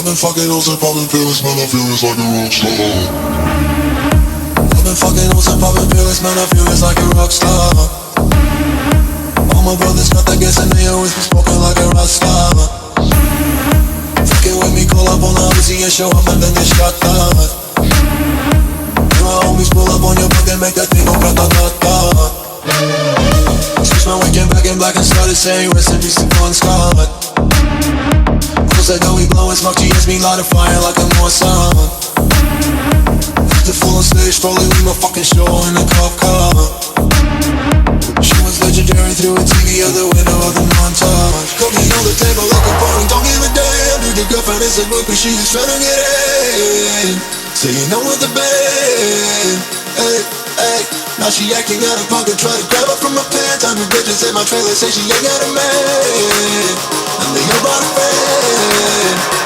I've been fucking hoes and popping pills, man, I feel it's like a rock star. I've been fucking hoes and popping pills, man, I feel it's like a rock star. All my brothers got that gas and they always be smoking like a rock star. Fucking with me, call up on the Uzi and show up and then get shot down. My homies pull up on your block and make that thing go grata-ta-ta. Switch my weekend back in black and started saying rest in peace to Bon Scott. Cause I know we blowin' smoke, GS me light a fire like a Mossad. The full on stage, probably leave my fucking show in a cop car. She was legendary through a TV out the window of the montage. Cooking on the table like a party, don't give a damn. Dude, the girlfriend is a book, but she just tryna get in. Saying no with the band. Hey, hey. Now she acting out of pocket, try to grab her from my pants. I'm the bitches in my trailer, say she ain't got a man, and they all brought a friend.